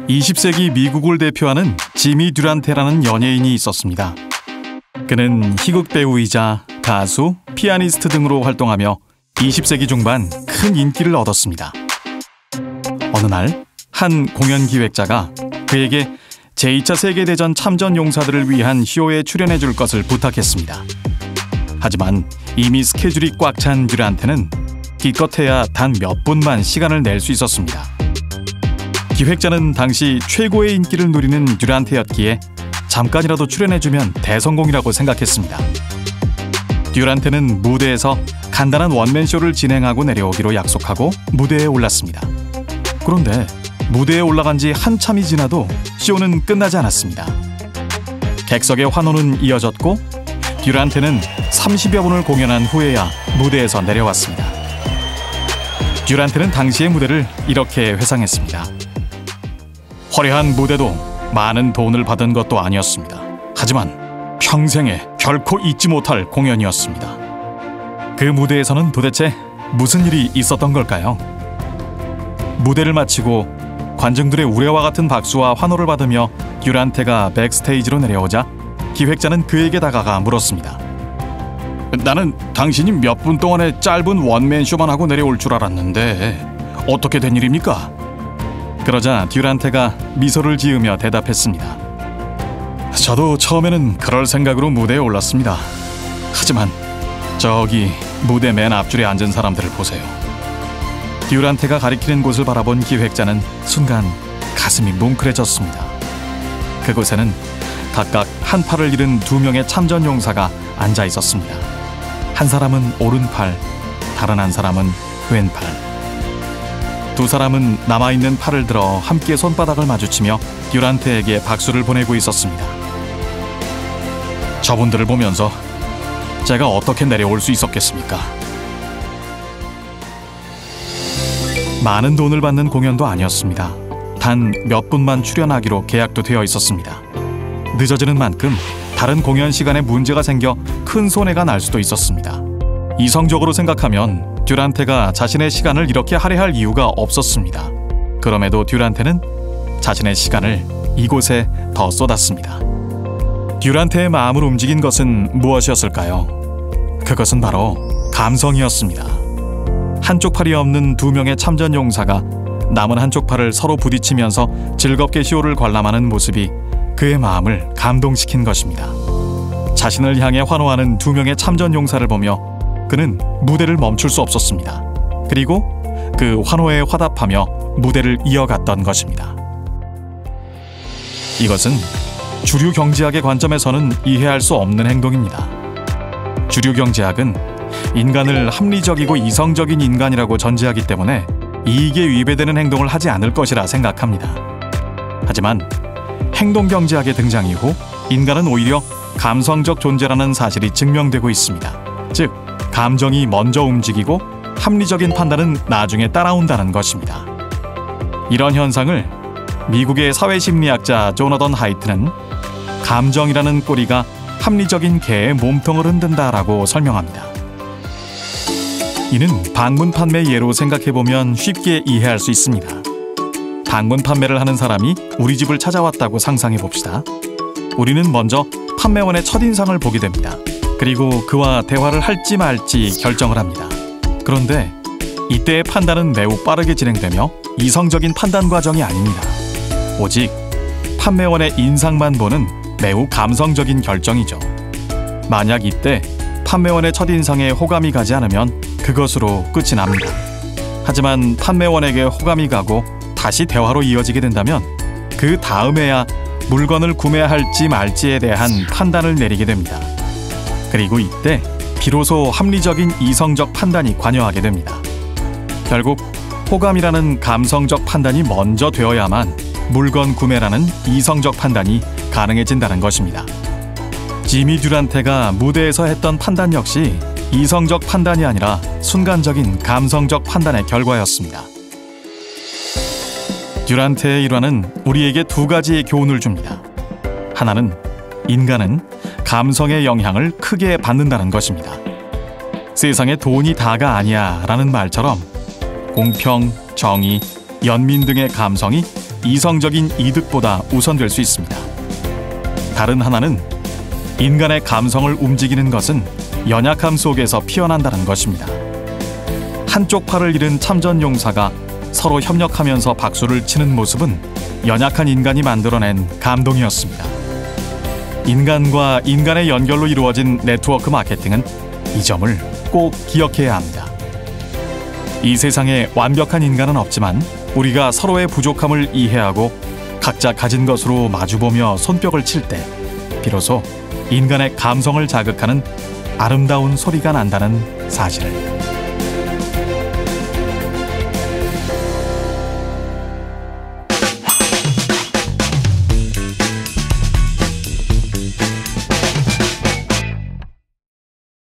20세기 미국을 대표하는 지미 듀란테라는 연예인이 있었습니다. 그는 희극 배우이자 가수, 피아니스트 등으로 활동하며 20세기 중반 큰 인기를 얻었습니다. 어느 날 한 공연 기획자가 그에게 제2차 세계대전 참전 용사들을 위한 쇼에 출연해 줄 것을 부탁했습니다. 하지만 이미 스케줄이 꽉 찬 듀란테는 기껏해야 단 몇 분만 시간을 낼 수 있었습니다. 기획자는 당시 최고의 인기를 누리는 듀란테였기에 잠깐이라도 출연해주면 대성공이라고 생각했습니다. 듀란테는 무대에서 간단한 원맨쇼를 진행하고 내려오기로 약속하고 무대에 올랐습니다. 그런데 무대에 올라간 지 한참이 지나도 쇼는 끝나지 않았습니다. 객석의 환호는 이어졌고 듀란테는 30여 분을 공연한 후에야 무대에서 내려왔습니다. 듀란테는 당시의 무대를 이렇게 회상했습니다. 화려한 무대도 많은 돈을 받은 것도 아니었습니다. 하지만 평생에 결코 잊지 못할 공연이었습니다. 그 무대에서는 도대체 무슨 일이 있었던 걸까요? 무대를 마치고 관중들의 우레와 같은 박수와 환호를 받으며 듀란테가 백스테이지로 내려오자 기획자는 그에게 다가가 물었습니다. 나는 당신이 몇 분 동안의 짧은 원맨쇼만 하고 내려올 줄 알았는데 어떻게 된 일입니까? 그러자 듀란테가 미소를 지으며 대답했습니다. 저도 처음에는 그럴 생각으로 무대에 올랐습니다. 하지만 저기 무대 맨 앞줄에 앉은 사람들을 보세요. 듀란테가 가리키는 곳을 바라본 기획자는 순간 가슴이 뭉클해졌습니다. 그곳에는 각각 한 팔을 잃은 2명의 참전 용사가 앉아 있었습니다. 한 사람은 오른팔, 다른 한 사람은 왼팔. 두 사람은 남아있는 팔을 들어 함께 손바닥을 마주치며 듀란테에게 박수를 보내고 있었습니다. 저분들을 보면서 제가 어떻게 내려올 수 있었겠습니까? 많은 돈을 받는 공연도 아니었습니다. 단 몇 분만 출연하기로 계약도 되어 있었습니다. 늦어지는 만큼 다른 공연 시간에 문제가 생겨 큰 손해가 날 수도 있었습니다. 이성적으로 생각하면 듀란테가 자신의 시간을 이렇게 할애할 이유가 없었습니다. 그럼에도 듀란테는 자신의 시간을 이곳에 더 쏟았습니다. 듀란테의 마음을 움직인 것은 무엇이었을까요? 그것은 바로 감성이었습니다. 한쪽 팔이 없는 2명의 참전 용사가 남은 한쪽 팔을 서로 부딪히면서 즐겁게 쇼를 관람하는 모습이 그의 마음을 감동시킨 것입니다. 자신을 향해 환호하는 2명의 참전 용사를 보며 그는 무대를 멈출 수 없었습니다. 그리고 그 환호에 화답하며 무대를 이어갔던 것입니다. 이것은 주류 경제학의 관점에서는 이해할 수 없는 행동입니다. 주류 경제학은 인간을 합리적이고 이성적인 인간이라고 전제하기 때문에 이익에 위배되는 행동을 하지 않을 것이라 생각합니다. 하지만 행동경제학의 등장 이후 인간은 오히려 감성적 존재라는 사실이 증명되고 있습니다. 즉, 감정이 먼저 움직이고 합리적인 판단은 나중에 따라온다는 것입니다. 이런 현상을 미국의 사회심리학자 조나던 하이트는 감정이라는 꼬리가 합리적인 개의 몸통을 흔든다라고 설명합니다. 이는 방문 판매 예로 생각해보면 쉽게 이해할 수 있습니다. 방문 판매를 하는 사람이 우리 집을 찾아왔다고 상상해봅시다. 우리는 먼저 판매원의 첫인상을 보게 됩니다. 그리고 그와 대화를 할지 말지 결정을 합니다. 그런데 이때의 판단은 매우 빠르게 진행되며 이성적인 판단 과정이 아닙니다. 오직 판매원의 인상만 보는 매우 감성적인 결정이죠. 만약 이때 판매원의 첫인상에 호감이 가지 않으면 그것으로 끝이 납니다. 하지만 판매원에게 호감이 가고 다시 대화로 이어지게 된다면 그 다음에야 물건을 구매할지 말지에 대한 판단을 내리게 됩니다. 그리고 이때 비로소 합리적인 이성적 판단이 관여하게 됩니다. 결국 호감이라는 감성적 판단이 먼저 되어야만 물건 구매라는 이성적 판단이 가능해진다는 것입니다. 지미 듀란테가 무대에서 했던 판단 역시 이성적 판단이 아니라 순간적인 감성적 판단의 결과였습니다. 듀란테의 일화는 우리에게 2가지의 교훈을 줍니다. 하나는 인간은 감성의 영향을 크게 받는다는 것입니다. 세상에 돈이 다가 아니야 라는 말처럼 공평, 정의, 연민 등의 감성이 이성적인 이득보다 우선될 수 있습니다. 다른 하나는 인간의 감성을 움직이는 것은 연약함 속에서 피어난다는 것입니다. 한쪽 팔을 잃은 참전용사가 서로 협력하면서 박수를 치는 모습은 연약한 인간이 만들어낸 감동이었습니다. 인간과 인간의 연결로 이루어진 네트워크 마케팅은 이 점을 꼭 기억해야 합니다. 이 세상에 완벽한 인간은 없지만 우리가 서로의 부족함을 이해하고 각자 가진 것으로 마주보며 손뼉을 칠 때 비로소 인간의 감성을 자극하는 아름다운 소리가 난다는 사실을.